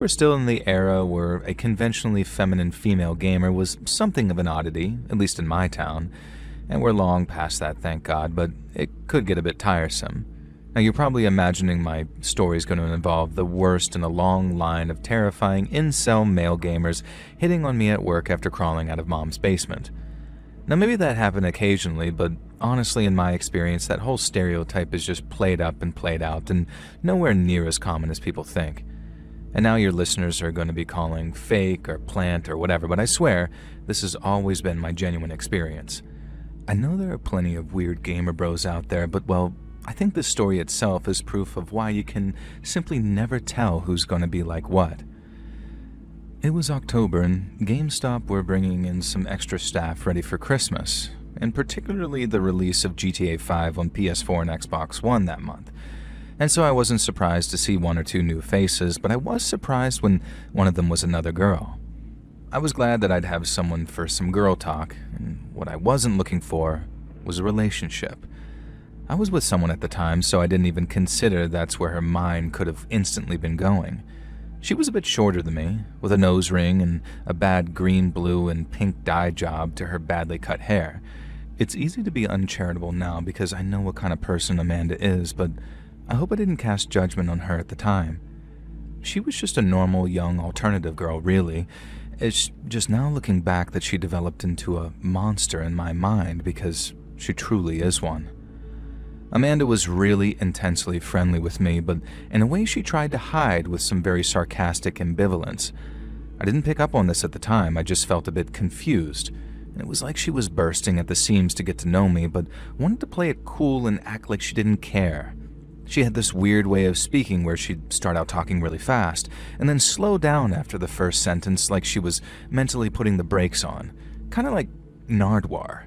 We're still in the era where a conventionally feminine female gamer was something of an oddity, at least in my town, and we're long past that, thank God, but it could get a bit tiresome. Now, you're probably imagining my story is going to involve the worst in a long line of terrifying incel male gamers hitting on me at work after crawling out of mom's basement. Now, maybe that happened occasionally, but honestly, in my experience, that whole stereotype is just played up and played out and nowhere near as common as people think. And now your listeners are going to be calling fake or plant or whatever, but I swear, this has always been my genuine experience. I know there are plenty of weird gamer bros out there, but well, I think this story itself is proof of why you can simply never tell who's going to be like what. It was October, and GameStop were bringing in some extra staff ready for Christmas, and particularly the release of GTA 5 on PS4 and Xbox One that month. And so I wasn't surprised to see one or two new faces, but I was surprised when one of them was another girl. I was glad that I'd have someone for some girl talk, and what I wasn't looking for was a relationship. I was with someone at the time, so I didn't even consider that's where her mind could have instantly been going. She was a bit shorter than me, with a nose ring and a bad green, blue, and pink dye job to her badly cut hair. It's easy to be uncharitable now because I know what kind of person Amanda is, but I hope I didn't cast judgment on her at the time. She was just a normal, young, alternative girl, really. It's just now looking back that she developed into a monster in my mind because she truly is one. Amanda was really intensely friendly with me, but in a way she tried to hide with some very sarcastic ambivalence. I didn't pick up on this at the time, I just felt a bit confused. And it was like she was bursting at the seams to get to know me, but wanted to play it cool and act like she didn't care. She had this weird way of speaking where she'd start out talking really fast, and then slow down after the first sentence like she was mentally putting the brakes on. Kind of like Nardwar.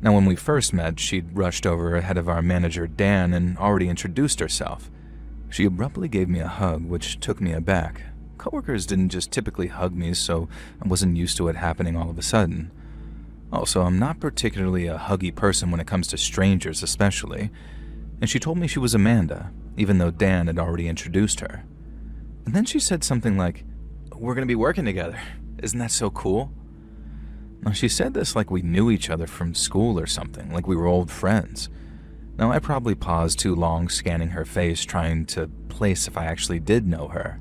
Now, when we first met, she'd rushed over ahead of our manager, Dan, and already introduced herself. She abruptly gave me a hug, which took me aback. Coworkers didn't just typically hug me, so I wasn't used to it happening all of a sudden. Also, I'm not particularly a huggy person when it comes to strangers especially, and she told me she was Amanda, even though Dan had already introduced her. And then she said something like, "We're going to be working together. Isn't that so cool?" Now, she said this like we knew each other from school or something, like we were old friends. Now, I probably paused too long scanning her face, trying to place if I actually did know her.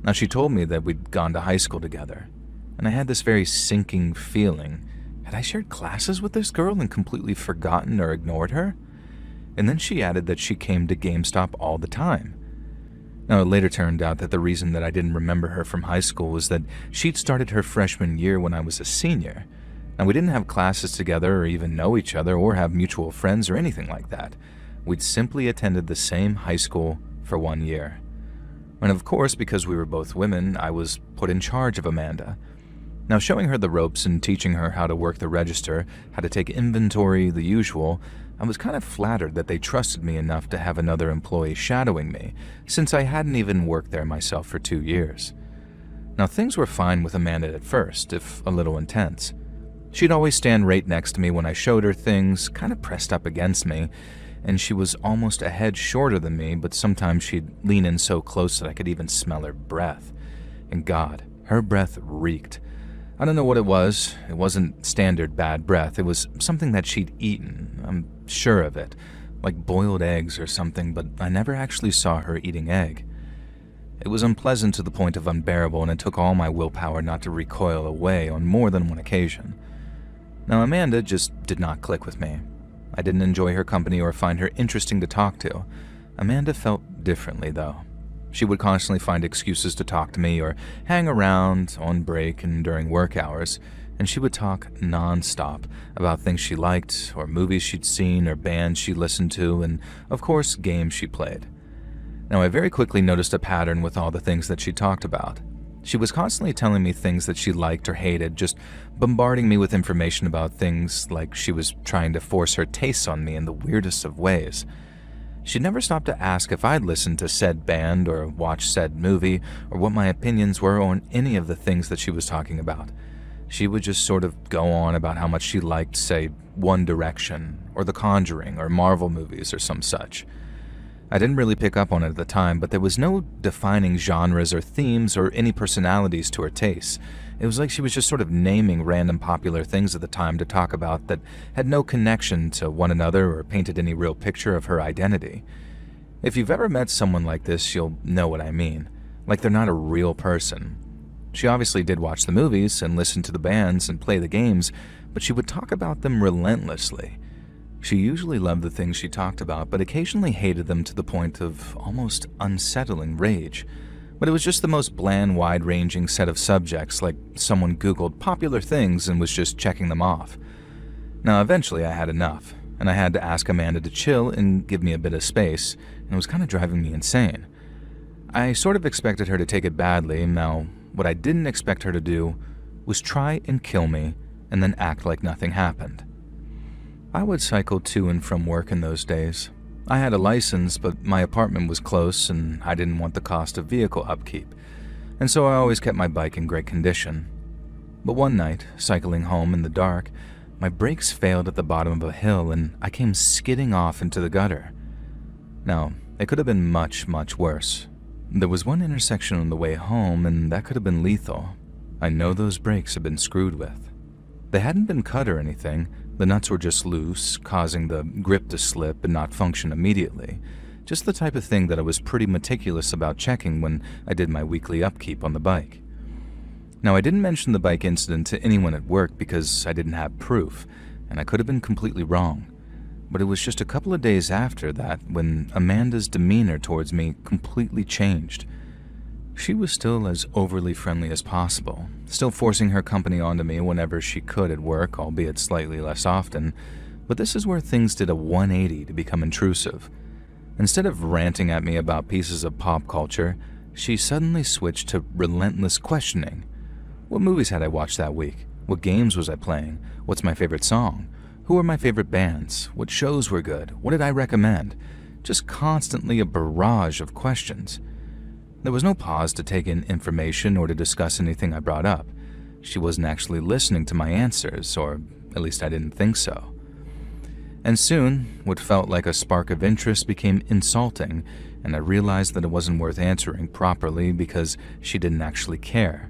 Now, she told me that we'd gone to high school together, and I had this very sinking feeling. Had I shared classes with this girl and completely forgotten or ignored her? And then she added that she came to GameStop all the time. Now, it later turned out that the reason that I didn't remember her from high school was that she'd started her freshman year when I was a senior. Now, we didn't have classes together or even know each other or have mutual friends or anything like that. We'd simply attended the same high school for 1 year. And of course, because we were both women, I was put in charge of Amanda. Now, showing her the ropes and teaching her how to work the register, how to take inventory, the usual, I was kind of flattered that they trusted me enough to have another employee shadowing me, since I hadn't even worked there myself for 2 years. Now, things were fine with Amanda at first, if a little intense. She'd always stand right next to me when I showed her things, kind of pressed up against me, and she was almost a head shorter than me, but sometimes she'd lean in so close that I could even smell her breath. And God, her breath reeked. I don't know what it was. It wasn't standard bad breath. It was something that she'd eaten. I'm sure of it. Like boiled eggs or something, but I never actually saw her eating egg. It was unpleasant to the point of unbearable, and it took all my willpower not to recoil away on more than one occasion. Now, Amanda just did not click with me. I didn't enjoy her company or find her interesting to talk to. Amanda felt differently, though. She would constantly find excuses to talk to me or hang around on break and during work hours, and she would talk non-stop about things she liked, or movies she'd seen, or bands she listened to, and, of course, games she played. Now, I very quickly noticed a pattern with all the things that she talked about. She was constantly telling me things that she liked or hated, just bombarding me with information about things like she was trying to force her tastes on me in the weirdest of ways. She never stopped to ask if I'd listened to said band or watched said movie or what my opinions were on any of the things that she was talking about. She would just sort of go on about how much she liked, say, One Direction or The Conjuring or Marvel movies or some such. I didn't really pick up on it at the time, but there was no defining genres or themes or any personalities to her tastes. It was like she was just sort of naming random popular things at the time to talk about that had no connection to one another or painted any real picture of her identity. If you've ever met someone like this, you'll know what I mean. Like they're not a real person. She obviously did watch the movies and listen to the bands and play the games, but she would talk about them relentlessly. She usually loved the things she talked about, but occasionally hated them to the point of almost unsettling rage. But it was just the most bland, wide-ranging set of subjects, like someone Googled popular things and was just checking them off. Now, eventually I had enough, and I had to ask Amanda to chill and give me a bit of space, and it was kind of driving me insane. I sort of expected her to take it badly. Now, what I didn't expect her to do was try and kill me and then act like nothing happened. I would cycle to and from work in those days. I had a license, but my apartment was close and I didn't want the cost of vehicle upkeep, and so I always kept my bike in great condition. But one night, cycling home in the dark, my brakes failed at the bottom of a hill and I came skidding off into the gutter. Now, it could have been much, much worse. There was one intersection on the way home and that could have been lethal. I know those brakes had been screwed with. They hadn't been cut or anything. The nuts were just loose, causing the grip to slip and not function immediately. Just the type of thing that I was pretty meticulous about checking when I did my weekly upkeep on the bike. Now, I didn't mention the bike incident to anyone at work because I didn't have proof, and I could have been completely wrong. But it was just a couple of days after that when Amanda's demeanor towards me completely changed. She was still as overly friendly as possible, still forcing her company onto me whenever she could at work, albeit slightly less often, but this is where things did a 180 to become intrusive. Instead of ranting at me about pieces of pop culture, she suddenly switched to relentless questioning. What movies had I watched that week? What games was I playing? What's my favorite song? Who are my favorite bands? What shows were good? What did I recommend? Just constantly a barrage of questions. There was no pause to take in information or to discuss anything I brought up. She wasn't actually listening to my answers, or at least I didn't think so. And soon, what felt like a spark of interest became insulting, and I realized that it wasn't worth answering properly because she didn't actually care.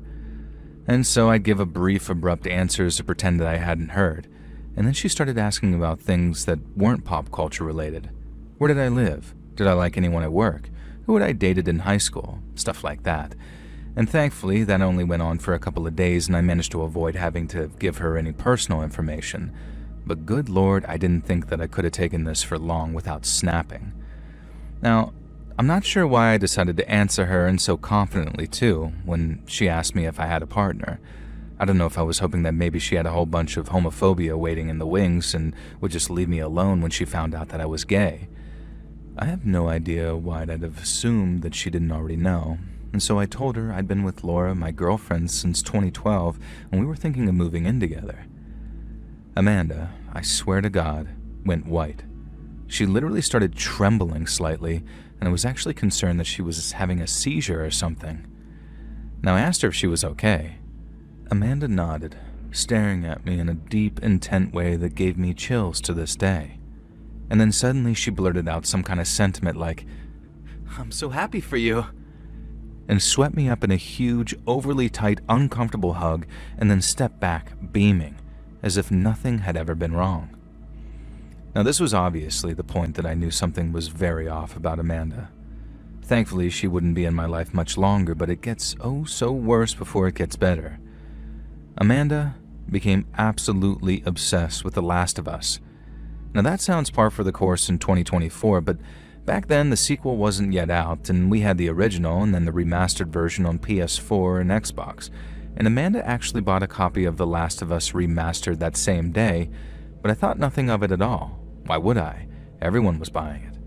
And so I'd give a brief, abrupt answers to pretend that I hadn't heard, and then she started asking about things that weren't pop culture related. Where did I live? Did I like anyone at work? Who had I dated in high school? Stuff like that. And thankfully, that only went on for a couple of days and I managed to avoid having to give her any personal information. But good Lord, I didn't think that I could have taken this for long without snapping. Now, I'm not sure why I decided to answer her, and so confidently too, when she asked me if I had a partner. I don't know if I was hoping that maybe she had a whole bunch of homophobia waiting in the wings and would just leave me alone when she found out that I was gay. I have no idea why I'd have assumed that she didn't already know, and so I told her I'd been with Laura, my girlfriend, since 2012, and we were thinking of moving in together. Amanda, I swear to God, went white. She literally started trembling slightly, and I was actually concerned that she was having a seizure or something. Now I asked her if she was okay. Amanda nodded, staring at me in a deep, intent way that gave me chills to this day. And then suddenly she blurted out some kind of sentiment like, "I'm so happy for you," and swept me up in a huge, overly tight, uncomfortable hug and then stepped back, beaming, as if nothing had ever been wrong. Now this was obviously the point that I knew something was very off about Amanda. Thankfully, she wouldn't be in my life much longer, but it gets oh so worse before it gets better. Amanda became absolutely obsessed with The Last of Us. Now that sounds par for the course in 2024, but back then the sequel wasn't yet out, and we had the original and then the remastered version on PS4 and Xbox, and Amanda actually bought a copy of The Last of Us Remastered that same day, but I thought nothing of it at all. Why would I? Everyone was buying it.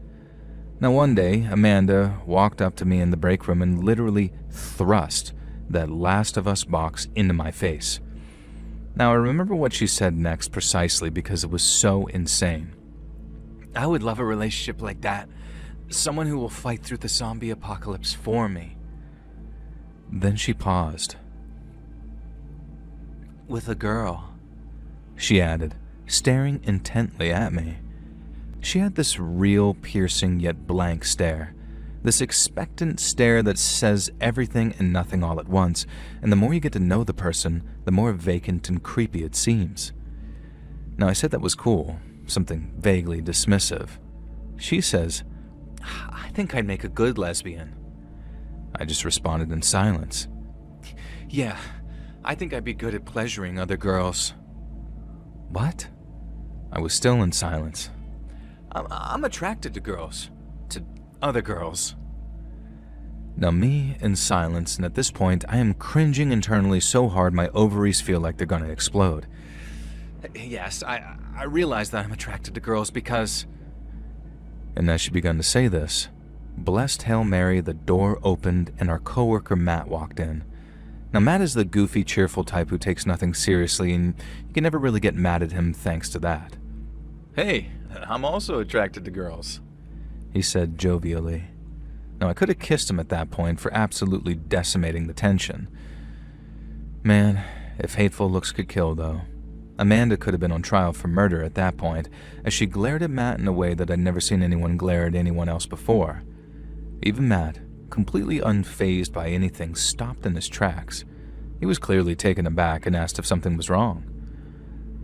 Now one day, Amanda walked up to me in the break room and literally thrust that Last of Us box into my face. Now I remember what she said next precisely because it was so insane. "I would love a relationship like that. Someone who will fight through the zombie apocalypse for me." Then she paused. "With a girl," she added, staring intently at me. She had this real piercing yet blank stare. This expectant stare that says everything and nothing all at once, and the more you get to know the person, the more vacant and creepy it seems. Now, I said that was cool, something vaguely dismissive. She says, "I think I'd make a good lesbian." I just responded in silence. "Yeah, I think I'd be good at pleasuring other girls." "What?" I was still in silence. I'm attracted to girls. To other girls." Now me in silence, and at this point I am cringing internally so hard my ovaries feel like they're gonna explode. "Yes, I realize that I'm attracted to girls because..." And as she began to say this, blessed Hail Mary, the door opened and our coworker Matt walked in. Now Matt is the goofy, cheerful type who takes nothing seriously, and you can never really get mad at him thanks to that. "Hey, I'm also attracted to girls," he said jovially. Now I could have kissed him at that point for absolutely decimating the tension. Man, if hateful looks could kill though. Amanda could have been on trial for murder at that point, as she glared at Matt in a way that I'd never seen anyone glare at anyone else before. Even Matt, completely unfazed by anything, stopped in his tracks. He was clearly taken aback and asked if something was wrong.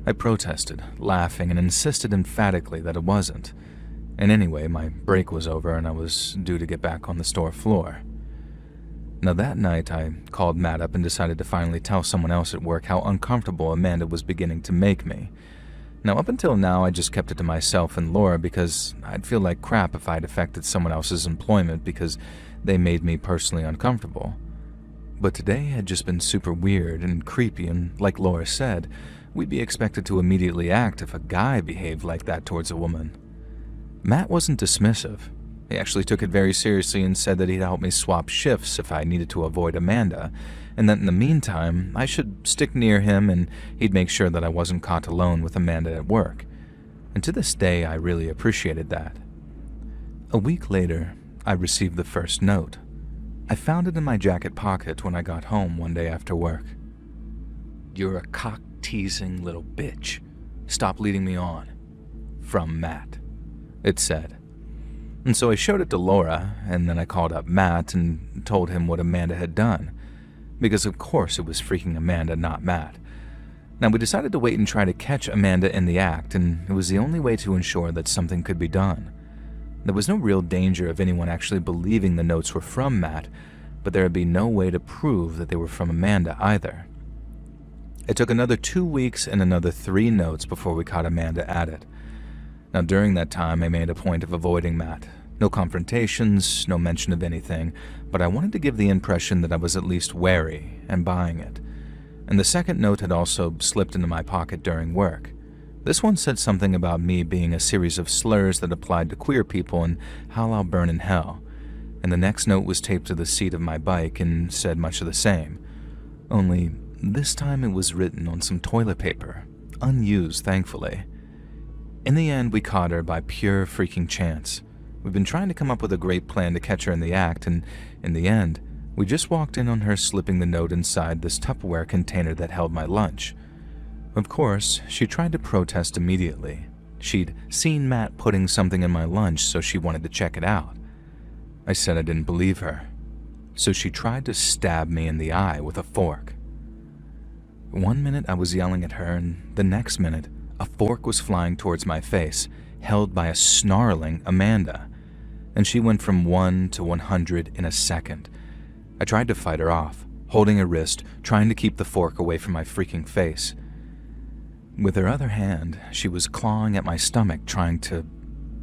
I protested, laughing, and insisted emphatically that it wasn't. And anyway, my break was over and I was due to get back on the store floor. Now that night, I called Matt up and decided to finally tell someone else at work how uncomfortable Amanda was beginning to make me. Now up until now, I just kept it to myself and Laura because I'd feel like crap if I'd affected someone else's employment because they made me personally uncomfortable. But today had just been super weird and creepy, and like Laura said, we'd be expected to immediately act if a guy behaved like that towards a woman. Matt wasn't dismissive. He actually took it very seriously and said that he'd help me swap shifts if I needed to avoid Amanda, and that in the meantime, I should stick near him and he'd make sure that I wasn't caught alone with Amanda at work. And to this day, I really appreciated that. A week later, I received the first note. I found it in my jacket pocket when I got home one day after work. "You're a cock-teasing little bitch. Stop leading me on. From Matt," it said. And so I showed it to Laura, and then I called up Matt and told him what Amanda had done. Because of course it was freaking Amanda, not Matt. Now we decided to wait and try to catch Amanda in the act, and it was the only way to ensure that something could be done. There was no real danger of anyone actually believing the notes were from Matt, but there would be no way to prove that they were from Amanda either. It took another 2 weeks and another 3 notes before we caught Amanda at it. Now during that time, I made a point of avoiding Matt. No confrontations, no mention of anything, but I wanted to give the impression that I was at least wary and buying it. And the second note had also slipped into my pocket during work. This one said something about me being a series of slurs that applied to queer people and how I'll burn in hell. And the next note was taped to the seat of my bike and said much of the same. Only this time it was written on some toilet paper, unused thankfully. In the end, we caught her by pure freaking chance. We've been trying to come up with a great plan to catch her in the act, and in the end, we just walked in on her slipping the note inside this Tupperware container that held my lunch. Of course, she tried to protest immediately. She'd seen Matt putting something in my lunch, so she wanted to check it out. I said I didn't believe her, so she tried to stab me in the eye with a fork. One minute I was yelling at her, and the next minute, a fork was flying towards my face, held by a snarling Amanda, and she went from 1 to 100 in a second. I tried to fight her off, holding her wrist, trying to keep the fork away from my freaking face. With her other hand, she was clawing at my stomach, trying to...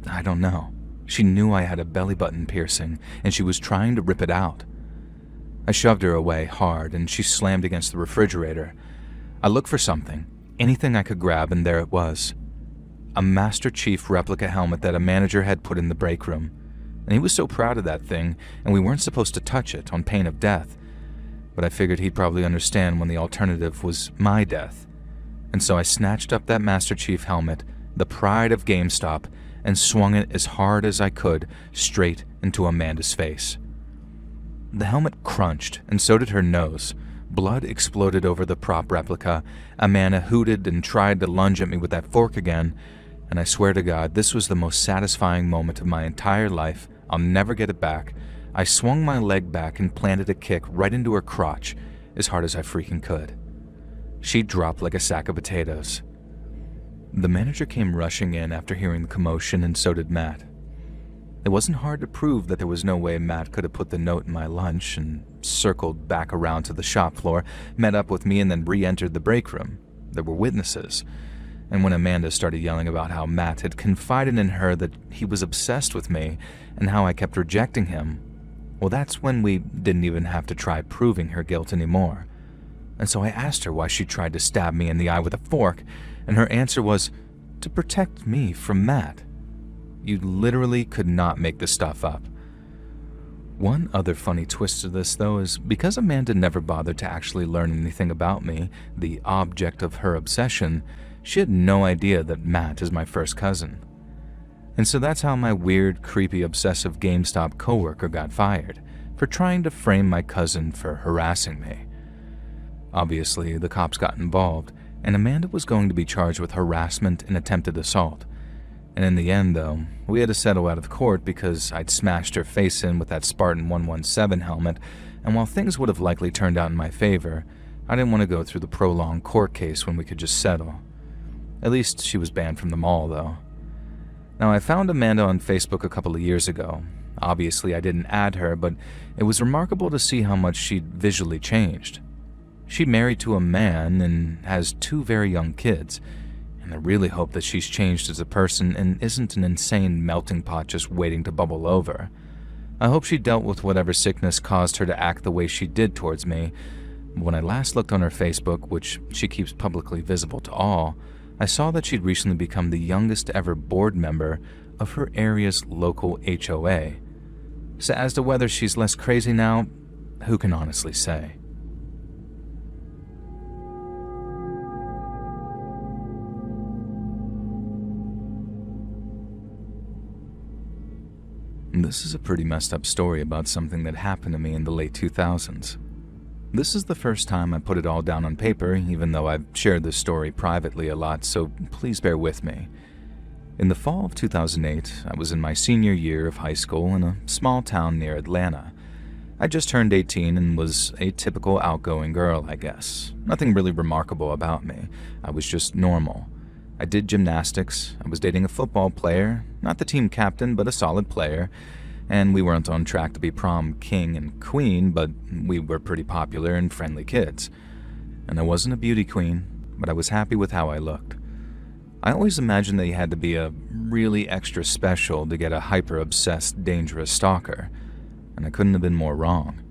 I don't know. She knew I had a belly button piercing, and she was trying to rip it out. I shoved her away hard, and she slammed against the refrigerator. I looked for something, anything I could grab, and there it was. A Master Chief replica helmet that a manager had put in the break room. And he was so proud of that thing, and we weren't supposed to touch it on pain of death. But I figured he'd probably understand when the alternative was my death. And so I snatched up that Master Chief helmet, the pride of GameStop, and swung it as hard as I could straight into Amanda's face. The helmet crunched, and so did her nose. Blood exploded over the prop replica. Amanda hooted and tried to lunge at me with that fork again, And I swear to God, this was the most satisfying moment of my entire life. I'll never get it back. I swung my leg back and planted a kick right into her crotch as hard as I freaking could. She dropped like a sack of potatoes. The manager came rushing in after hearing the commotion, and so did Matt. It wasn't hard to prove that there was no way Matt could have put the note in my lunch, and circled back around to the shop floor, met up with me, and then re-entered the break room. There were witnesses. And when Amanda started yelling about how Matt had confided in her that he was obsessed with me and how I kept rejecting him, well, that's when we didn't even have to try proving her guilt anymore. And so I asked her why she tried to stab me in the eye with a fork, and her answer was, to protect me from Matt. You literally could not make this stuff up. One other funny twist to this, though, is because Amanda never bothered to actually learn anything about me, the object of her obsession, she had no idea that Matt is my first cousin. And so that's how my weird, creepy, obsessive GameStop coworker got fired, for trying to frame my cousin for harassing me. Obviously, the cops got involved, and Amanda was going to be charged with harassment and attempted assault. And in the end, though, we had to settle out of court because I'd smashed her face in with that Spartan 117 helmet, and while things would have likely turned out in my favor, I didn't want to go through the prolonged court case when we could just settle. At least she was banned from the mall, though. Now, I found Amanda on Facebook a couple of years ago. Obviously, I didn't add her, but it was remarkable to see how much she'd visually changed. She's married to a man and has 2 very young kids, and I really hope that she's changed as a person and isn't an insane melting pot just waiting to bubble over. I hope she dealt with whatever sickness caused her to act the way she did towards me. When I last looked on her Facebook, which she keeps publicly visible to all, I saw that she'd recently become the youngest ever board member of her area's local HOA. So as to whether she's less crazy now, who can honestly say? This is a pretty messed up story about something that happened to me in the late 2000s. This is the first time I put it all down on paper, even though I've shared this story privately a lot, so please bear with me. In the fall of 2008, I was in my senior year of high school in a small town near Atlanta. I just turned 18 and was a typical outgoing girl, I guess. Nothing really remarkable about me. I was just normal. I did gymnastics, I was dating a football player, not the team captain, but a solid player, and we weren't on track to be prom king and queen, but we were pretty popular and friendly kids. And I wasn't a beauty queen, but I was happy with how I looked. I always imagined that you had to be a really extra special to get a hyper-obsessed, dangerous stalker, and I couldn't have been more wrong.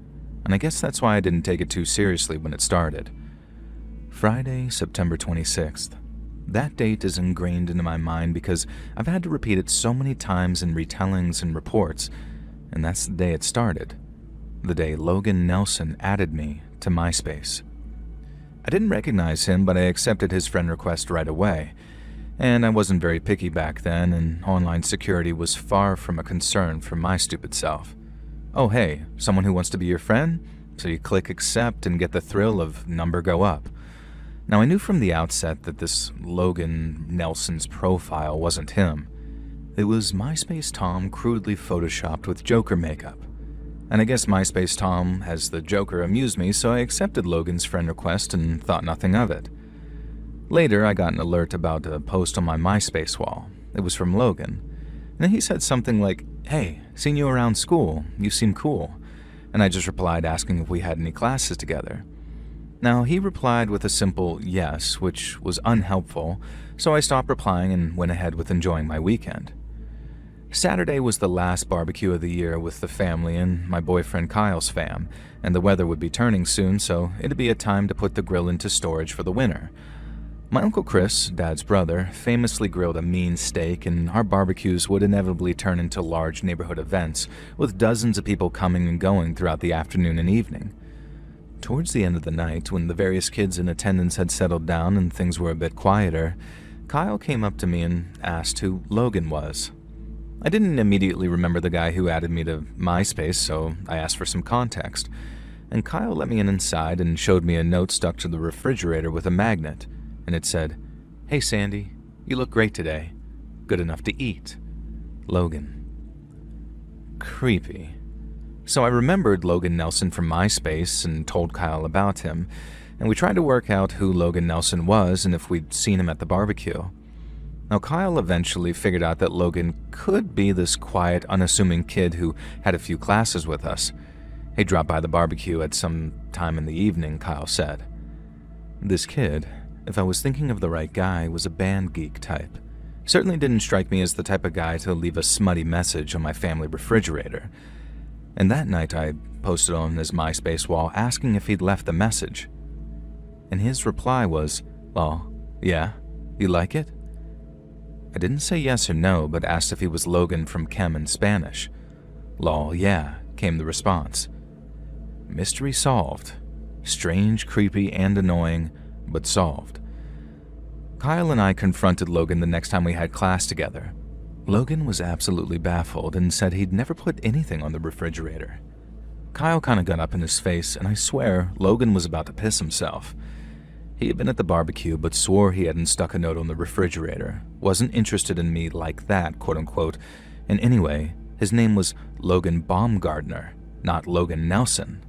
And I guess that's why I didn't take it too seriously when it started. Friday, September 26th. That date is ingrained into my mind because I've had to repeat it so many times in retellings and reports, and that's the day it started. The day Logan Nelson added me to MySpace. I didn't recognize him, but I accepted his friend request right away. And I wasn't very picky back then, and online security was far from a concern for my stupid self. Oh hey, someone who wants to be your friend? So you click accept and get the thrill of number go up. Now, I knew from the outset that this Logan Nelson's profile wasn't him. It was MySpace Tom crudely photoshopped with Joker makeup. And I guess MySpace Tom as the Joker amused me, so I accepted Logan's friend request and thought nothing of it. Later, I got an alert about a post on my MySpace wall. It was from Logan. And he said something like, "Hey, seen you around school. You seem cool." And I just replied asking if we had any classes together. Now, he replied with a simple yes, which was unhelpful, so I stopped replying and went ahead with enjoying my weekend. Saturday was the last barbecue of the year with the family and my boyfriend Kyle's fam, and the weather would be turning soon, so it'd be a time to put the grill into storage for the winter. My Uncle Chris, Dad's brother, famously grilled a mean steak, and our barbecues would inevitably turn into large neighborhood events, with dozens of people coming and going throughout the afternoon and evening. Towards the end of the night, when the various kids in attendance had settled down and things were a bit quieter, Kyle came up to me and asked who Logan was. I didn't immediately remember the guy who added me to MySpace, so I asked for some context. And Kyle let me inside and showed me a note stuck to the refrigerator with a magnet, and it said, "Hey Sandy, you look great today. good enough to eat. Logan. Creepy. So I remembered Logan Nelson from MySpace and told Kyle about him, and we tried to work out who Logan Nelson was and if we'd seen him at the barbecue. Now, Kyle eventually figured out that Logan could be this quiet, unassuming kid who had a few classes with us. He dropped by the barbecue at some time in the evening, Kyle said. This kid, if I was thinking of the right guy, was a band geek type. Certainly didn't strike me as the type of guy to leave a smutty message on my family refrigerator. And that night I posted on his MySpace wall asking if he'd left the message. And his reply was, "Oh, yeah? You like it?" I didn't say yes or no, but asked if he was Logan from Chem in Spanish. "Lol, yeah," came the response. Mystery solved. Strange, creepy, and annoying, but solved. Kyle and I confronted Logan the next time we had class together. Logan was absolutely baffled and said he'd never put anything on the refrigerator. Kyle kind of got up in his face, and I swear Logan was about to piss himself. He had been at the barbecue but swore he hadn't stuck a note on the refrigerator, wasn't interested in me like that, quote-unquote, and anyway, his name was Logan Baumgartner, not Logan Nelson.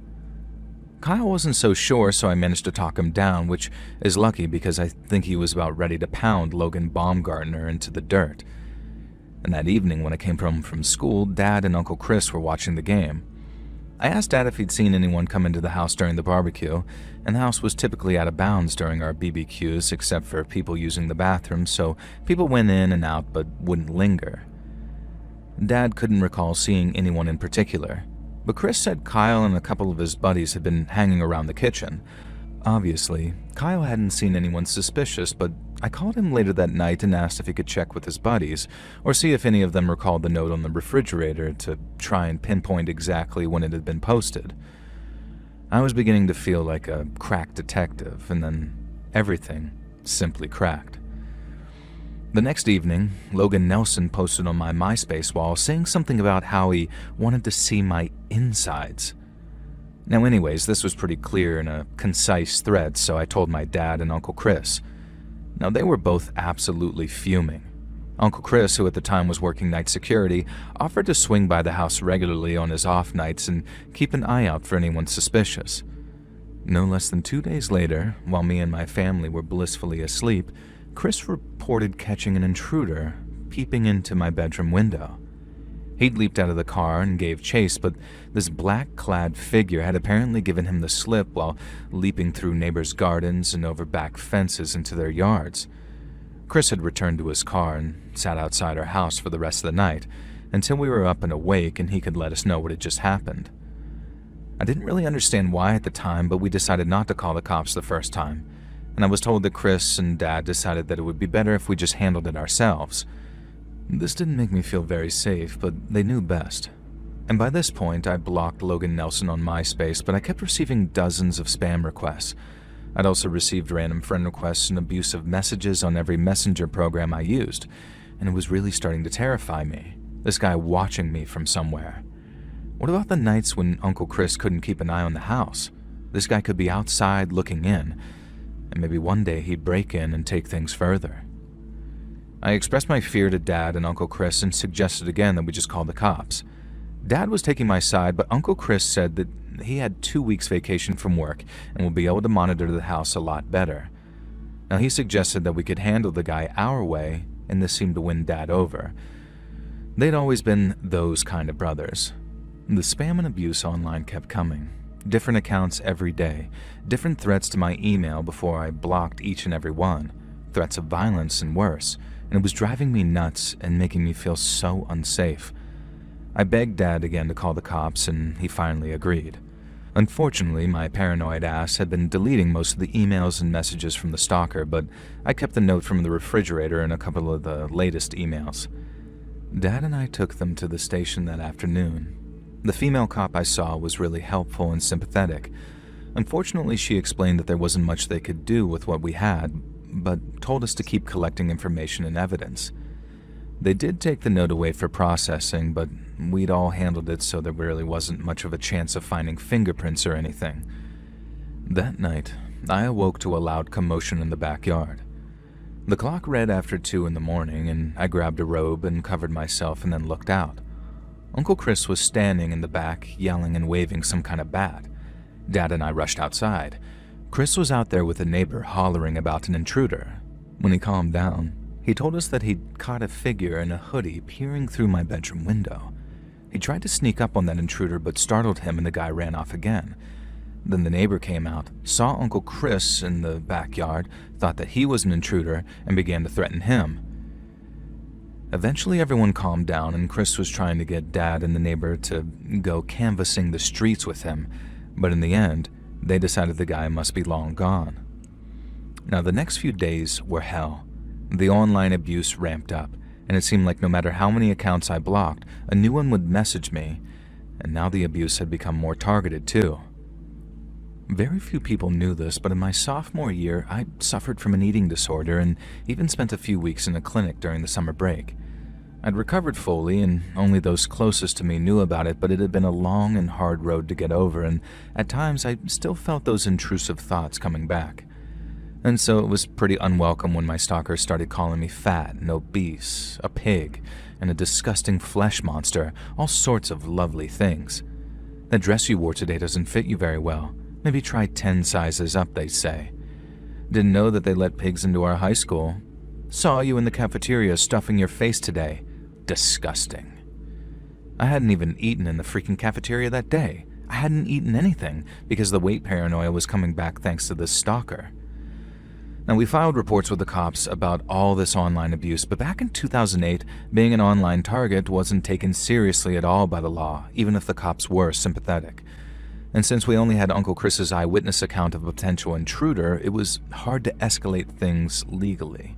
Kyle wasn't so sure, so I managed to talk him down, which is lucky because I think he was about ready to pound Logan Baumgartner into the dirt. And that evening when I came home from school, Dad and Uncle Chris were watching the game. I asked Dad if he'd seen anyone come into the house during the barbecue, and the house was typically out of bounds during our BBQs except for people using the bathroom, so people went in and out but wouldn't linger. Dad couldn't recall seeing anyone in particular, but Chris said Kyle and a couple of his buddies had been hanging around the kitchen. Obviously, Kyle hadn't seen anyone suspicious, but I called him later that night and asked if he could check with his buddies, or see if any of them recalled the note on the refrigerator to try and pinpoint exactly when it had been posted. I was beginning to feel like a crack detective, and then everything simply cracked. The next evening, Logan Nelson posted on my MySpace wall saying something about how he wanted to see my insides. Now anyways, this was pretty clear in a concise thread, so I told my dad and Uncle Chris. Now they were both absolutely fuming. Uncle Chris, who at the time was working night security, offered to swing by the house regularly on his off nights and keep an eye out for anyone suspicious. No less than 2 days later, while me and my family were blissfully asleep, Chris reported catching an intruder peeping into my bedroom window. He'd leaped out of the car and gave chase, but this black-clad figure had apparently given him the slip while leaping through neighbors' gardens and over back fences into their yards. Chris had returned to his car and sat outside our house for the rest of the night, until we were up and awake and he could let us know what had just happened. I didn't really understand why at the time, but we decided not to call the cops the first time, and I was told that Chris and Dad decided that it would be better if we just handled it ourselves. This didn't make me feel very safe, but they knew best. And by this point, I blocked Logan Nelson on MySpace, but I kept receiving dozens of spam requests. I'd also received random friend requests and abusive messages on every messenger program I used, and it was really starting to terrify me, this guy watching me from somewhere. What about the nights when Uncle Chris couldn't keep an eye on the house? This guy could be outside looking in, and maybe one day he'd break in and take things further. I expressed my fear to Dad and Uncle Chris and suggested again that we just call the cops. Dad was taking my side, but Uncle Chris said that he had 2 weeks vacation from work and would be able to monitor the house a lot better. Now he suggested that we could handle the guy our way, and this seemed to win Dad over. They'd always been those kind of brothers. The spam and abuse online kept coming. Different accounts every day, different threats to my email before I blocked each and every one, threats of violence and worse, and it was driving me nuts and making me feel so unsafe. I begged Dad again to call the cops, and he finally agreed. Unfortunately, my paranoid ass had been deleting most of the emails and messages from the stalker, but I kept the note from the refrigerator and a couple of the latest emails. Dad and I took them to the station that afternoon. The female cop I saw was really helpful and sympathetic. Unfortunately, she explained that there wasn't much they could do with what we had, but told us to keep collecting information and evidence. They did take the note away for processing, but we'd all handled it so there really wasn't much of a chance of finding fingerprints or anything. That night, I awoke to a loud commotion in the backyard. The clock read after 2 in the morning, and I grabbed a robe and covered myself and then looked out. Uncle Chris was standing in the back, yelling and waving some kind of bat. Dad and I rushed outside. Chris was out there with a neighbor hollering about an intruder. When he calmed down, he told us that he'd caught a figure in a hoodie peering through my bedroom window. He tried to sneak up on that intruder but startled him and the guy ran off again. Then the neighbor came out, saw Uncle Chris in the backyard, thought that he was an intruder, and began to threaten him. Eventually everyone calmed down and Chris was trying to get Dad and the neighbor to go canvassing the streets with him, but in the end, they decided the guy must be long gone. Now the next few days were hell. The online abuse ramped up, and it seemed like no matter how many accounts I blocked, a new one would message me, and now the abuse had become more targeted too. Very few people knew this, but in my sophomore year, I suffered from an eating disorder and even spent a few weeks in a clinic during the summer break. I'd recovered fully, and only those closest to me knew about it, but it had been a long and hard road to get over, and at times I still felt those intrusive thoughts coming back. And so it was pretty unwelcome when my stalkers started calling me fat and obese, a pig, and a disgusting flesh monster, all sorts of lovely things. That dress you wore today doesn't fit you very well. Maybe try 10 sizes up, they'd say. Didn't know that they let pigs into our high school. Saw you in the cafeteria stuffing your face today. Disgusting. I hadn't even eaten in the freaking cafeteria that day. I hadn't eaten anything because the weight paranoia was coming back thanks to this stalker. Now, we filed reports with the cops about all this online abuse, but back in 2008, being an online target wasn't taken seriously at all by the law, even if the cops were sympathetic. And since we only had Uncle Chris's eyewitness account of a potential intruder, it was hard to escalate things legally.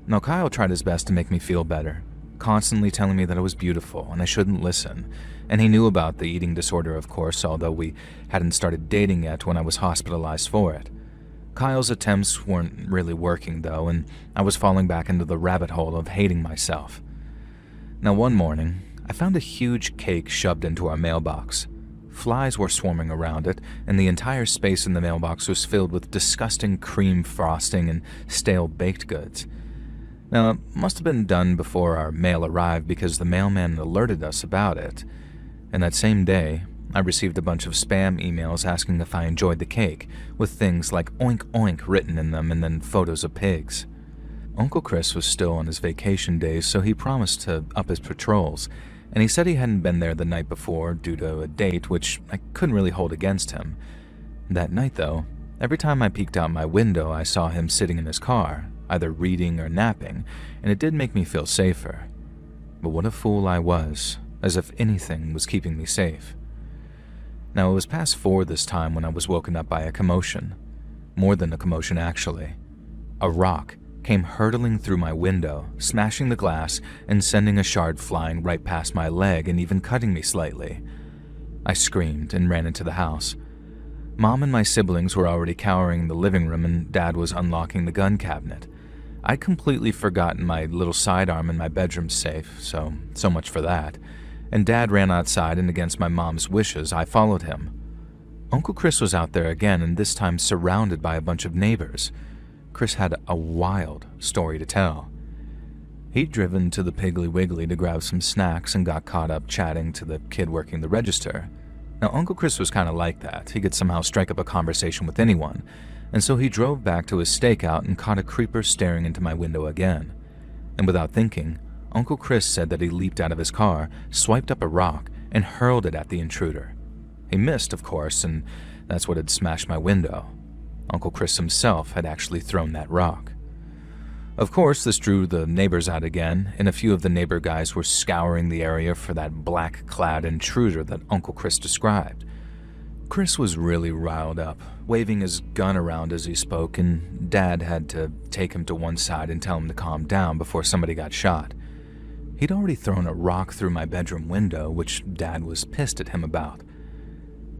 Now, Kyle tried his best to make me feel better, constantly telling me that I was beautiful and I shouldn't listen. And he knew about the eating disorder, of course, although we hadn't started dating yet when I was hospitalized for it. Kyle's attempts weren't really working, though, and I was falling back into the rabbit hole of hating myself. Now, one morning, I found a huge cake shoved into our mailbox. Flies were swarming around it, and the entire space in the mailbox was filled with disgusting cream frosting and stale baked goods. Now, it must have been done before our mail arrived because the mailman alerted us about it. And that same day, I received a bunch of spam emails asking if I enjoyed the cake, with things like oink oink written in them and then photos of pigs. Uncle Chris was still on his vacation days, so he promised to up his patrols, and he said he hadn't been there the night before due to a date, which I couldn't really hold against him. That night, though, every time I peeked out my window, I saw him sitting in his car, either reading or napping, and it did make me feel safer. But what a fool I was, as if anything was keeping me safe. Now, it was past 4 this time when I was woken up by a commotion. More than a commotion, actually. A rock came hurtling through my window, smashing the glass and sending a shard flying right past my leg and even cutting me slightly. I screamed and ran into the house. Mom and my siblings were already cowering in the living room and Dad was unlocking the gun cabinet. I'd completely forgotten my little sidearm in my bedroom safe, so much for that. And Dad ran outside, and against my mom's wishes, I followed him. Uncle Chris was out there again, and this time surrounded by a bunch of neighbors. Chris had a wild story to tell. He'd driven to the Piggly Wiggly to grab some snacks and got caught up chatting to the kid working the register. Now, Uncle Chris was kind of like that. He could somehow strike up a conversation with anyone, and so he drove back to his stakeout and caught a creeper staring into my window again. And without thinking, Uncle Chris said that he leaped out of his car, swiped up a rock, and hurled it at the intruder. He missed, of course, and that's what had smashed my window. Uncle Chris himself had actually thrown that rock. Of course, this drew the neighbors out again, and a few of the neighbor guys were scouring the area for that black-clad intruder that Uncle Chris described. Chris was really riled up, waving his gun around as he spoke, and Dad had to take him to one side and tell him to calm down before somebody got shot. He'd already thrown a rock through my bedroom window, which Dad was pissed at him about.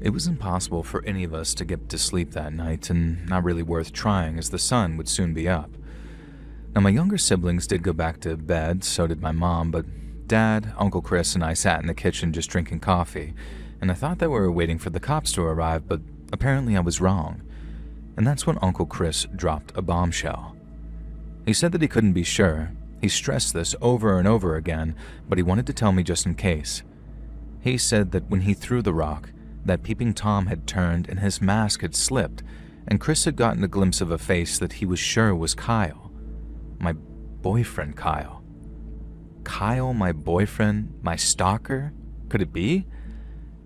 It was impossible for any of us to get to sleep that night, and not really worth trying as the sun would soon be up. Now, my younger siblings did go back to bed, so did my mom, but Dad, Uncle Chris, and I sat in the kitchen just drinking coffee, and I thought that we were waiting for the cops to arrive, but apparently I was wrong. And that's when Uncle Chris dropped a bombshell. He said that he couldn't be sure. He stressed this over and over again, but he wanted to tell me just in case. He said that when he threw the rock, that peeping Tom had turned and his mask had slipped, and Chris had gotten a glimpse of a face that he was sure was Kyle. My boyfriend, Kyle. Kyle, my boyfriend, my stalker? Could it be?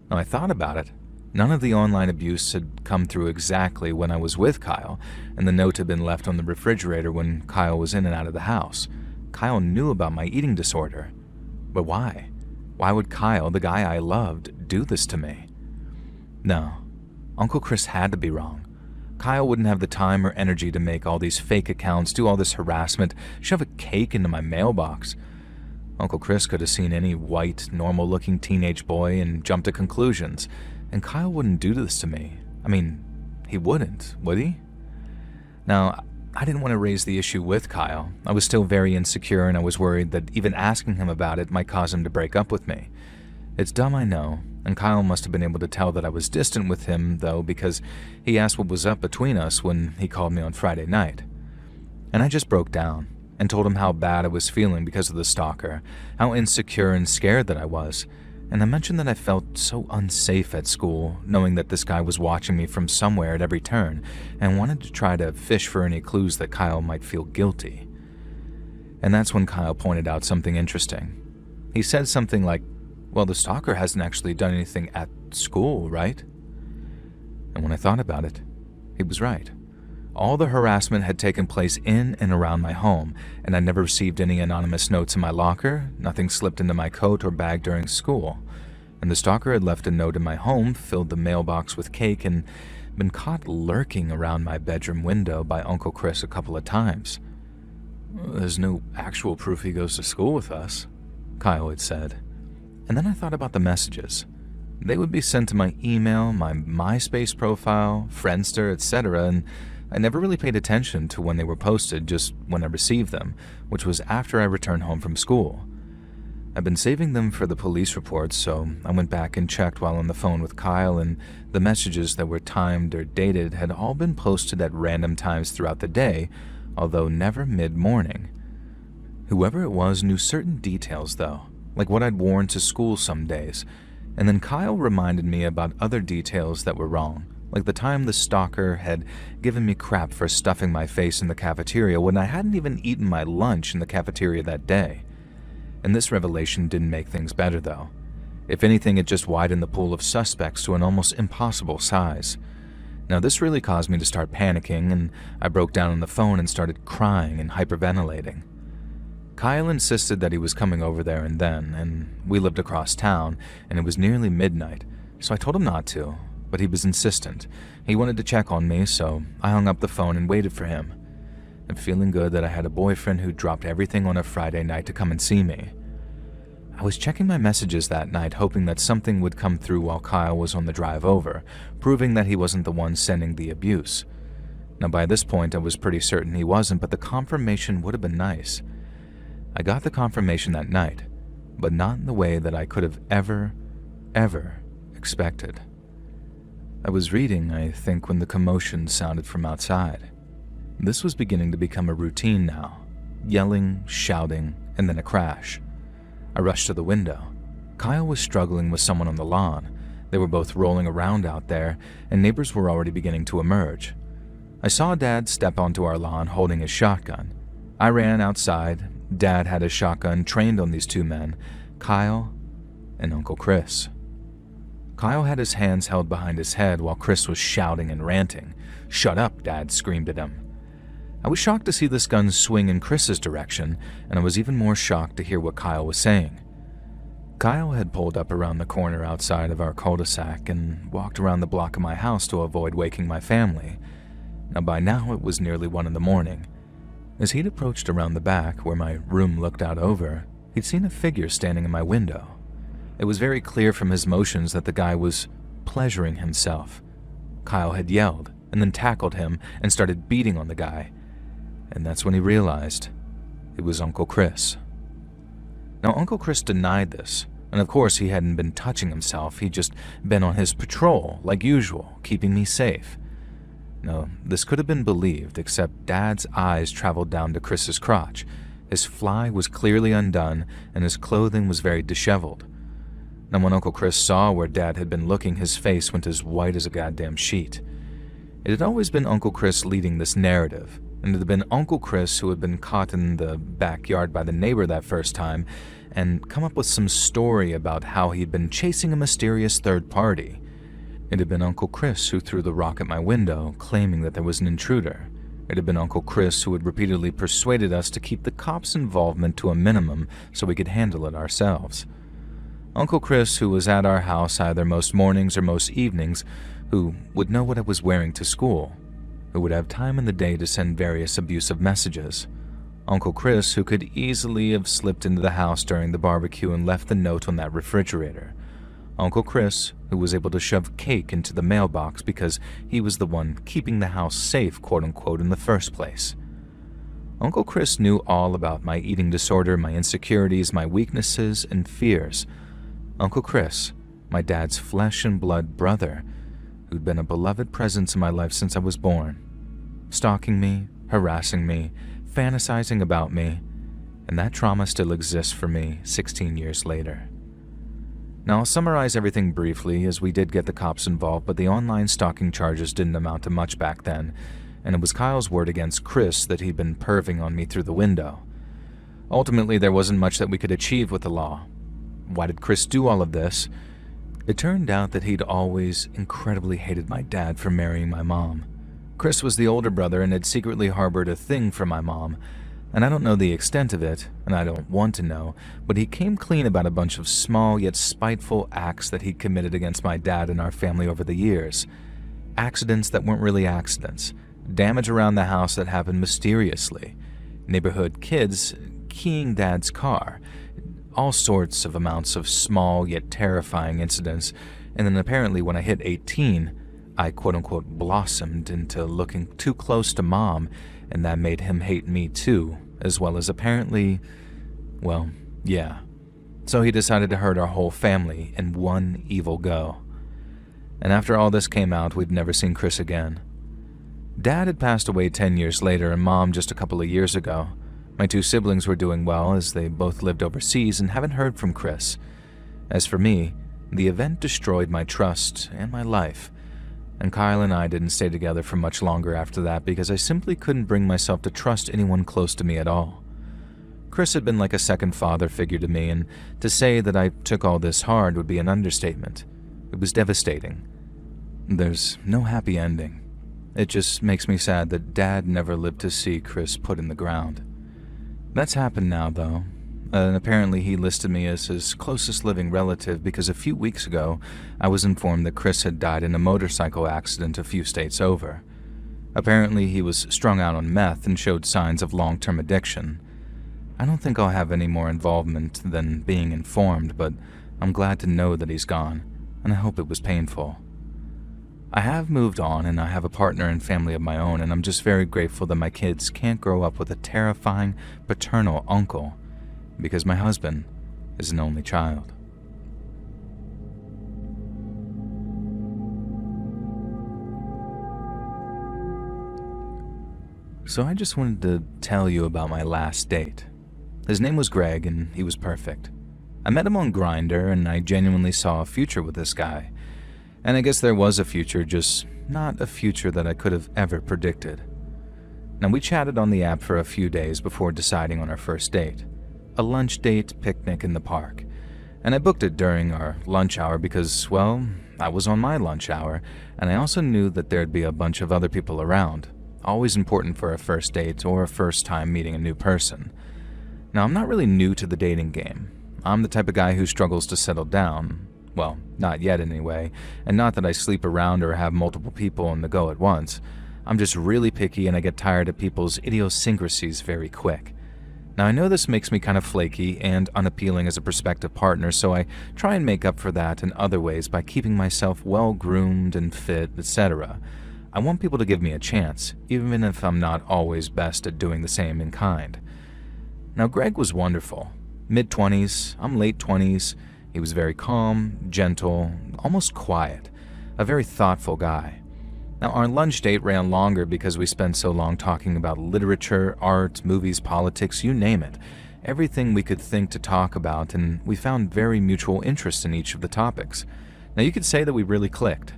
Now, I thought about it. None of the online abuse had come through exactly when I was with Kyle, and the note had been left on the refrigerator when Kyle was in and out of the house. Kyle knew about my eating disorder. But why? Why would Kyle, the guy I loved, do this to me? No, Uncle Chris had to be wrong. Kyle wouldn't have the time or energy to make all these fake accounts, do all this harassment, shove a cake into my mailbox. Uncle Chris could have seen any white, normal-looking teenage boy and jumped to conclusions, and Kyle wouldn't do this to me. I mean, he wouldn't, would he? Now, I didn't want to raise the issue with Kyle. I was still very insecure, and I was worried that even asking him about it might cause him to break up with me. It's dumb, I know, and Kyle must have been able to tell that I was distant with him, though, because he asked what was up between us when he called me on Friday night. And I just broke down and told him how bad I was feeling because of the stalker, how insecure and scared that I was, and I mentioned that I felt so unsafe at school, knowing that this guy was watching me from somewhere at every turn, and wanted to try to fish for any clues that Kyle might feel guilty. And that's when Kyle pointed out something interesting. He said something like, "Well, the stalker hasn't actually done anything at school, right?" And when I thought about it, he was right. All the harassment had taken place in and around my home, and I never received any anonymous notes in my locker, nothing slipped into my coat or bag during school. And the stalker had left a note in my home, filled the mailbox with cake, and been caught lurking around my bedroom window by Uncle Chris a couple of times. "There's no actual proof he goes to school with us," Kyle had said. And then I thought about the messages. They would be sent to my email, my MySpace profile, Friendster, etc., and I never really paid attention to when they were posted, just when I received them, which was after I returned home from school. I'd been saving them for the police reports, so I went back and checked while on the phone with Kyle, and the messages that were timed or dated had all been posted at random times throughout the day, although never mid-morning. Whoever it was knew certain details, though, like what I'd worn to school some days, and then Kyle reminded me about other details that were wrong, like the time the stalker had given me crap for stuffing my face in the cafeteria when I hadn't even eaten my lunch in the cafeteria that day. And this revelation didn't make things better, though. If anything, it just widened the pool of suspects to an almost impossible size. Now, this really caused me to start panicking, and I broke down on the phone and started crying and hyperventilating. Kyle insisted that he was coming over there and then, and we lived across town, and it was nearly midnight, so I told him not to. But he was insistent. He wanted to check on me, so I hung up the phone and waited for him. I'm feeling good that I had a boyfriend who dropped everything on a Friday night to come and see me. I was checking my messages that night, hoping that something would come through while Kyle was on the drive over, proving that he wasn't the one sending the abuse. Now, by this point, I was pretty certain he wasn't, but the confirmation would have been nice. I got the confirmation that night, but not in the way that I could have ever expected. I was reading, I think, when the commotion sounded from outside. This was beginning to become a routine now. Yelling, shouting, and then a crash. I rushed to the window. Kyle was struggling with someone on the lawn. They were both rolling around out there, and neighbors were already beginning to emerge. I saw Dad step onto our lawn holding his shotgun. I ran outside. Dad had his shotgun trained on these two men, Kyle and Uncle Chris. Kyle had his hands held behind his head while Chris was shouting and ranting. "Shut up," Dad screamed at him. I was shocked to see this gun swing in Chris's direction, and I was even more shocked to hear what Kyle was saying. Kyle had pulled up around the corner outside of our cul-de-sac and walked around the block of my house to avoid waking my family. Now, by now, it was nearly 1 a.m. As he'd approached around the back, where my room looked out over, he'd seen a figure standing in my window. It was very clear from his motions that the guy was pleasuring himself. Kyle had yelled, and then tackled him and started beating on the guy. And that's when he realized it was Uncle Chris. Now, Uncle Chris denied this, and of course he hadn't been touching himself, he'd just been on his patrol, like usual, keeping me safe. No, this could have been believed, except Dad's eyes traveled down to Chris's crotch. His fly was clearly undone, and his clothing was very disheveled. Now, when Uncle Chris saw where Dad had been looking, his face went as white as a goddamn sheet. It had always been Uncle Chris leading this narrative, and it had been Uncle Chris who had been caught in the backyard by the neighbor that first time and come up with some story about how he'd been chasing a mysterious third party. It had been Uncle Chris who threw the rock at my window, claiming that there was an intruder. It had been Uncle Chris who had repeatedly persuaded us to keep the cops' involvement to a minimum so we could handle it ourselves. Uncle Chris, who was at our house either most mornings or most evenings, who would know what I was wearing to school, who would have time in the day to send various abusive messages. Uncle Chris, who could easily have slipped into the house during the barbecue and left the note on that refrigerator. Uncle Chris, who was able to shove cake into the mailbox because he was the one keeping the house safe, quote-unquote, in the first place. Uncle Chris knew all about my eating disorder, my insecurities, my weaknesses, and fears. Uncle Chris, my dad's flesh and blood brother, who'd been a beloved presence in my life since I was born, stalking me, harassing me, fantasizing about me, and that trauma still exists for me 16 years later. Now, I'll summarize everything briefly, as we did get the cops involved, but the online stalking charges didn't amount to much back then, and it was Kyle's word against Chris that he'd been perving on me through the window. Ultimately, there wasn't much that we could achieve with the law. Why did Chris do all of this? It turned out that he'd always incredibly hated my dad for marrying my mom. Chris was the older brother and had secretly harbored a thing for my mom, and I don't know the extent of it, and I don't want to know, but he came clean about a bunch of small yet spiteful acts that he'd committed against my dad and our family over the years. Accidents that weren't really accidents, damage around the house that happened mysteriously, neighborhood kids keying Dad's car, all sorts of amounts of small yet terrifying incidents, and then apparently when I hit 18, I quote-unquote blossomed into looking too close to Mom, and that made him hate me too, as well as apparently, well, yeah. So he decided to hurt our whole family in one evil go. And after all this came out, we've never seen Chris again. Dad had passed away 10 years later and Mom just a couple of years ago. My two siblings were doing well as they both lived overseas and haven't heard from Chris. As for me, the event destroyed my trust and my life. And Kyle and I didn't stay together for much longer after that because I simply couldn't bring myself to trust anyone close to me at all. Chris had been like a second father figure to me, and to say that I took all this hard would be an understatement. It was devastating. There's no happy ending. It just makes me sad that Dad never lived to see Chris put in the ground. That's happened now, though. And apparently he listed me as his closest living relative because a few weeks ago I was informed that Chris had died in a motorcycle accident a few states over. Apparently he was strung out on meth and showed signs of long-term addiction. I don't think I'll have any more involvement than being informed, but I'm glad to know that he's gone, and I hope it was painful. I have moved on and I have a partner and family of my own, and I'm just very grateful that my kids can't grow up with a terrifying paternal uncle, because my husband is an only child. So I just wanted to tell you about my last date. His name was Greg and he was perfect. I met him on Grindr and I genuinely saw a future with this guy. And I guess there was a future, just not a future that I could have ever predicted. Now we chatted on the app for a few days before deciding on our first date. A lunch date picnic in the park, and I booked it during our lunch hour because, well, I was on my lunch hour, and I also knew that there'd be a bunch of other people around, always important for a first date or a first time meeting a new person. Now, I'm not really new to the dating game. I'm the type of guy who struggles to settle down, well, not yet anyway, and not that I sleep around or have multiple people on the go at once. I'm just really picky and I get tired of people's idiosyncrasies very quick. Now, I know this makes me kind of flaky and unappealing as a prospective partner, so I try and make up for that in other ways by keeping myself well-groomed and fit, etc. I want people to give me a chance, even if I'm not always best at doing the same in kind. Now, Greg was wonderful. Mid-20s, I'm late 20s. He was very calm, gentle, almost quiet, a very thoughtful guy. Now, our lunch date ran longer because we spent so long talking about literature, art, movies, politics, you name it. Everything we could think to talk about, and we found very mutual interest in each of the topics. Now, you could say that we really clicked.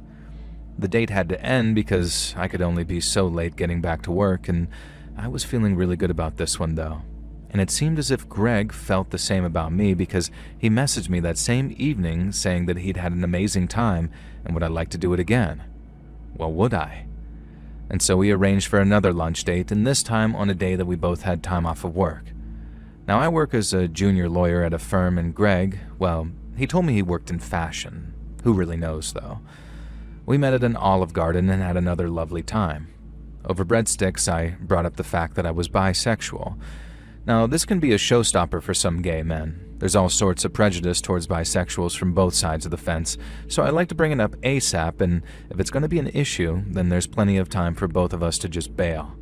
The date had to end because I could only be so late getting back to work, and I was feeling really good about this one, though. And it seemed as if Greg felt the same about me because he messaged me that same evening saying that he'd had an amazing time and would I like to do it again. Well, would I? And so we arranged for another lunch date, and this time on a day that we both had time off of work. Now, I work as a junior lawyer at a firm, and Greg, well, he told me he worked in fashion. Who really knows, though? We met at an Olive Garden and had another lovely time. Over breadsticks, I brought up the fact that I was bisexual. Now, this can be a showstopper for some gay men. There's all sorts of prejudice towards bisexuals from both sides of the fence, so I like to bring it up ASAP, and if it's going to be an issue, then there's plenty of time for both of us to just bail.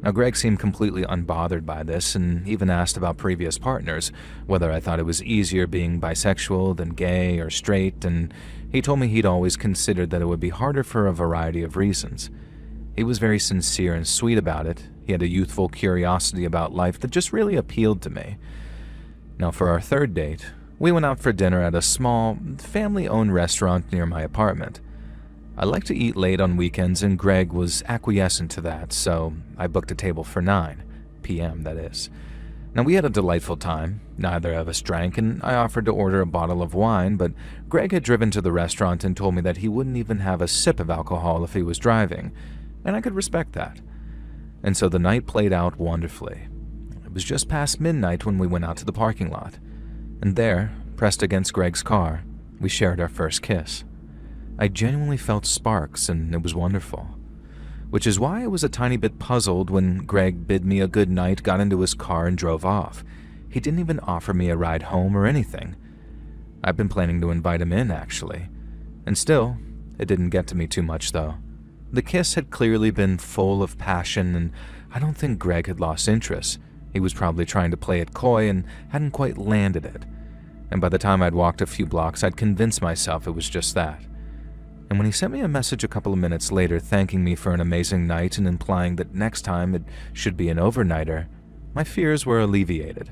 Now, Greg seemed completely unbothered by this and even asked about previous partners, whether I thought it was easier being bisexual than gay or straight, and he told me he'd always considered that it would be harder for a variety of reasons. He was very sincere and sweet about it. He had a youthful curiosity about life that just really appealed to me. Now, for our third date, we went out for dinner at a small, family-owned restaurant near my apartment. I like to eat late on weekends, and Greg was acquiescent to that, so I booked a table for 9 p.m., that is. Now, we had a delightful time. Neither of us drank, and I offered to order a bottle of wine, but Greg had driven to the restaurant and told me that he wouldn't even have a sip of alcohol if he was driving, and I could respect that. And so the night played out wonderfully. It was just past midnight when we went out to the parking lot, and there, pressed against Greg's car, we shared our first kiss. I genuinely felt sparks, and it was wonderful. Which is why I was a tiny bit puzzled when Greg bid me a good night, got into his car, and drove off. He didn't even offer me a ride home or anything. I've been planning to invite him in, actually. And still, it didn't get to me too much, though. The kiss had clearly been full of passion, and I don't think Greg had lost interest. He was probably trying to play it coy and hadn't quite landed it. And by the time I'd walked a few blocks, I'd convinced myself it was just that. And when he sent me a message a couple of minutes later thanking me for an amazing night and implying that next time it should be an overnighter, my fears were alleviated.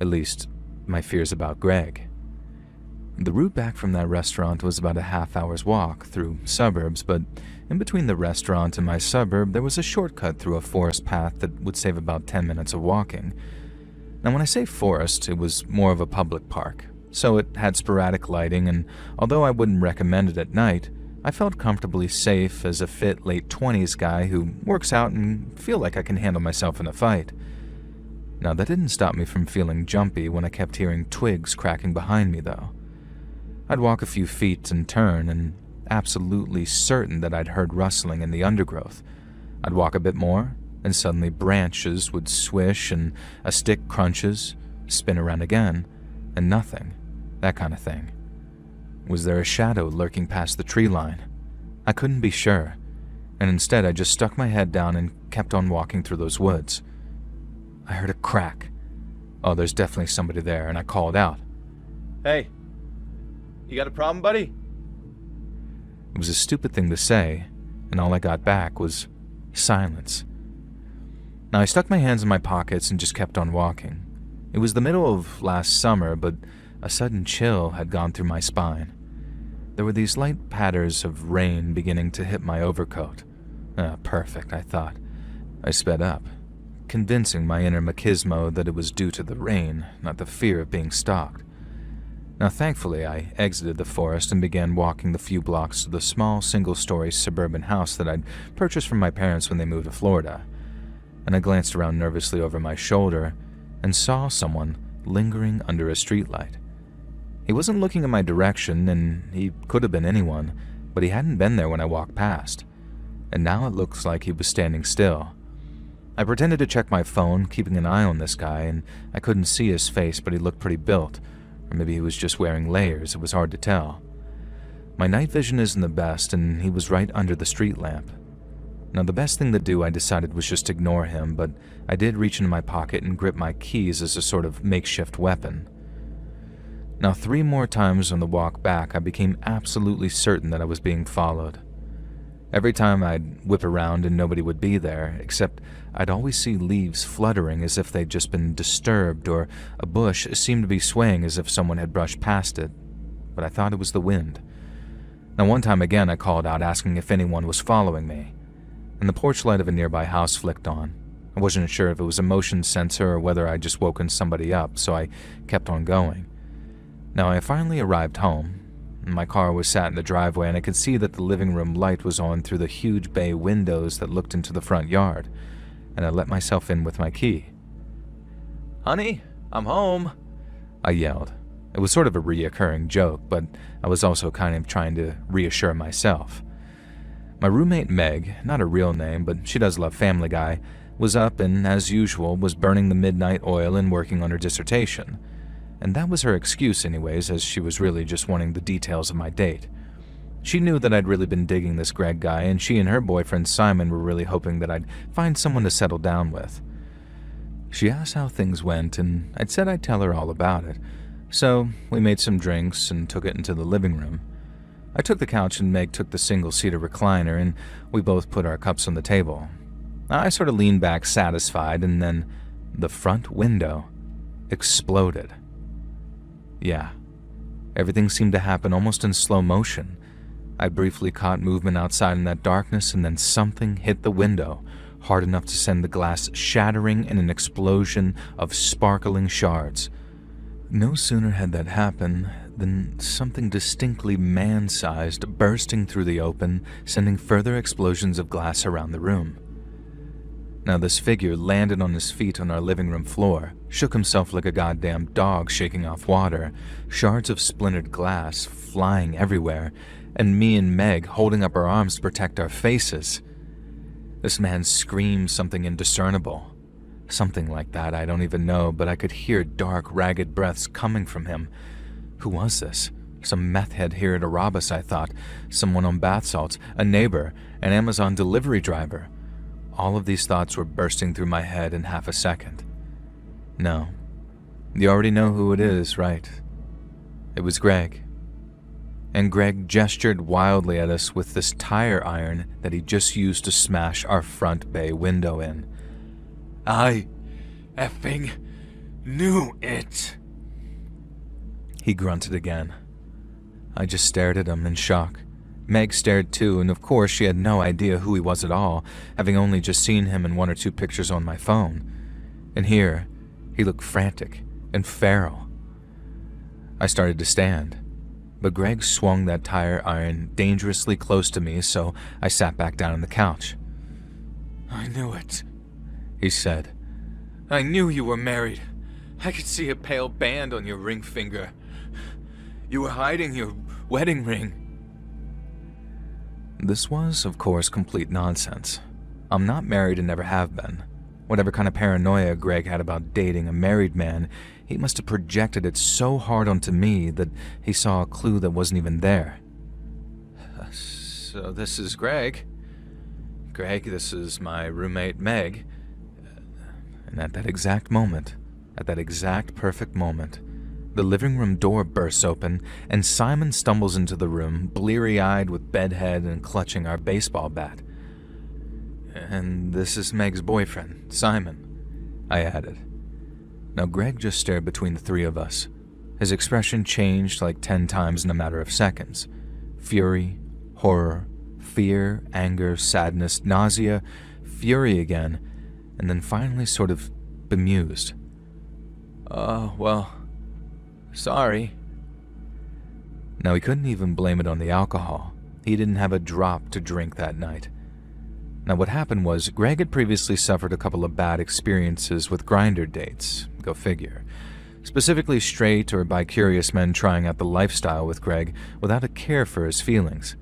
At least, my fears about Greg. The route back from that restaurant was about a half-hour's walk through suburbs, but in between the restaurant and my suburb, there was a shortcut through a forest path that would save about 10 minutes of walking. Now, when I say forest, it was more of a public park, so it had sporadic lighting, and although I wouldn't recommend it at night, I felt comfortably safe as a fit late 20s guy who works out and feel like I can handle myself in a fight. Now, that didn't stop me from feeling jumpy when I kept hearing twigs cracking behind me, though. I'd walk a few feet and turn, and absolutely certain that I'd heard rustling in the undergrowth. I'd walk a bit more, and suddenly branches would swish and a stick crunches, spin around again, and nothing. That kind of thing. Was there a shadow lurking past the tree line? I couldn't be sure, and instead I just stuck my head down and kept on walking through those woods. I heard a crack. Oh, there's definitely somebody there, and I called out. "Hey, you got a problem, buddy?" It was a stupid thing to say, and all I got back was silence. Now, I stuck my hands in my pockets and just kept on walking. It was the middle of last summer, but a sudden chill had gone through my spine. There were these light patters of rain beginning to hit my overcoat. Perfect, I thought. I sped up, convincing my inner machismo that it was due to the rain, not the fear of being stalked. Now, thankfully, I exited the forest and began walking the few blocks to the small, single-story suburban house that I'd purchased from my parents when they moved to Florida. And I glanced around nervously over my shoulder and saw someone lingering under a streetlight. He wasn't looking in my direction, and he could have been anyone, but he hadn't been there when I walked past. And now it looks like he was standing still. I pretended to check my phone, keeping an eye on this guy, and I couldn't see his face, but he looked pretty built. Or maybe he was just wearing layers, it was hard to tell. My night vision isn't the best, and he was right under the street lamp. Now, the best thing to do, I decided, was just ignore him, but I did reach into my pocket and grip my keys as a sort of makeshift weapon. Now, 3 more times on the walk back, I became absolutely certain that I was being followed. Every time I'd whip around and nobody would be there, except I'd always see leaves fluttering as if they'd just been disturbed, or a bush seemed to be swaying as if someone had brushed past it. But I thought it was the wind. Now, one time again, I called out asking if anyone was following me, and the porch light of a nearby house flicked on. I wasn't sure if it was a motion sensor or whether I'd just woken somebody up, so I kept on going. Now, I finally arrived home. My car was sat in the driveway, and I could see that the living room light was on through the huge bay windows that looked into the front yard, and I let myself in with my key. "Honey, I'm home," I yelled. It was sort of a reoccurring joke, but I was also kind of trying to reassure myself. My roommate Meg, not a real name, but she does love Family Guy, was up and, as usual, was burning the midnight oil and working on her dissertation. And that was her excuse anyways, as she was really just wanting the details of my date. She knew that I'd really been digging this Greg guy, and she and her boyfriend Simon were really hoping that I'd find someone to settle down with. She asked how things went, and I'd said I'd tell her all about it. So we made some drinks and took it into the living room. I took the couch and Meg took the single-seater recliner, and we both put our cups on the table. I sort of leaned back satisfied, and then the front window exploded. Yeah, everything seemed to happen almost in slow motion. I briefly caught movement outside in that darkness, and then something hit the window, hard enough to send the glass shattering in an explosion of sparkling shards. No sooner had that happened than something distinctly man-sized bursting through the open, sending further explosions of glass around the room. Now this figure landed on his feet on our living room floor, shook himself like a goddamn dog shaking off water, shards of splintered glass flying everywhere, and me and Meg holding up our arms to protect our faces. This man screamed something indiscernible. Something like that, I don't even know, but I could hear dark, ragged breaths coming from him. Who was this? Some meth head here to rob us, I thought. Someone on bath salts, a neighbor, an Amazon delivery driver. All of these thoughts were bursting through my head in half a second. No. You already know who it is, right? It was Greg. And Greg gestured wildly at us with this tire iron that he just used to smash our front bay window in. "I effing knew it," he grunted again. I just stared at him in shock. Meg stared too, and of course she had no idea who he was at all, having only just seen him in one or two pictures on my phone. And here, he looked frantic and feral. I started to stand, but Greg swung that tire iron dangerously close to me, so I sat back down on the couch. "I knew it," he said. "I knew you were married. I could see a pale band on your ring finger. You were hiding your wedding ring." This was, of course, complete nonsense. I'm not married and never have been. Whatever kind of paranoia Greg had about dating a married man, he must have projected it so hard onto me that he saw a clue that wasn't even there. "So this is Greg. Greg, this is my roommate Meg." And at that exact moment, at that exact perfect moment, the living room door bursts open, and Simon stumbles into the room, bleary-eyed with bedhead and clutching our baseball bat. "And this is Meg's boyfriend, Simon," I added. Now Greg just stared between the three of us. His expression changed like 10 times in a matter of seconds. Fury, horror, fear, anger, sadness, nausea, fury again, and then finally sort of bemused. "Oh, well, sorry." Now he couldn't even blame it on the alcohol. He didn't have a drop to drink that night. Now what happened was, Greg had previously suffered a couple of bad experiences with grinder dates, go figure. Specifically straight or bi-curious men trying out the lifestyle with Greg without a care for his feelings.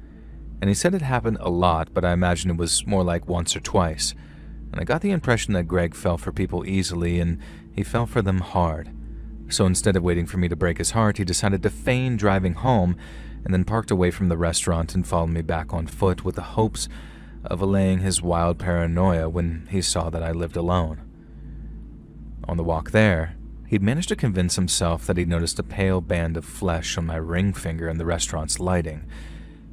And he said it happened a lot, but I imagine it was more like once or twice. And I got the impression that Greg fell for people easily, and he fell for them hard. So instead of waiting for me to break his heart, he decided to feign driving home, and then parked away from the restaurant and followed me back on foot with the hopes of allaying his wild paranoia when he saw that I lived alone. On the walk there, he'd managed to convince himself that he'd noticed a pale band of flesh on my ring finger in the restaurant's lighting,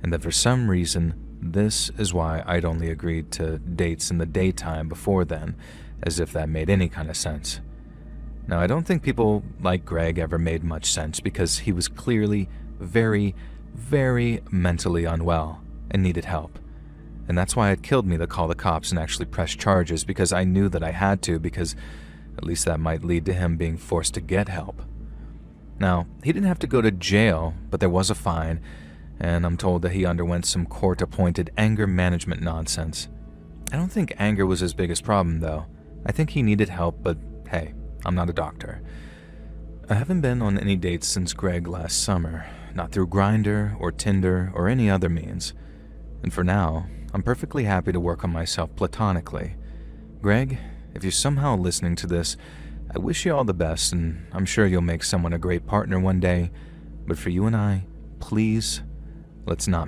and that for some reason, This is why I'd only agreed to dates in the daytime before then, as if that made any kind of sense. Now, I don't think people like Greg ever made much sense because he was clearly very, very mentally unwell and needed help. And that's why it killed me to call the cops and actually press charges, because I knew that I had to, because at least that might lead to him being forced to get help. Now, he didn't have to go to jail, but there was a fine, and I'm told that he underwent some court-appointed anger management nonsense. I don't think anger was his biggest problem, though. I think he needed help, but hey, I'm not a doctor. I haven't been on any dates since Greg last summer, not through Grindr or Tinder or any other means. And for now, I'm perfectly happy to work on myself platonically. Greg, if you're somehow listening to this, I wish you all the best, and I'm sure you'll make someone a great partner one day. But for you and I, please, let's not meet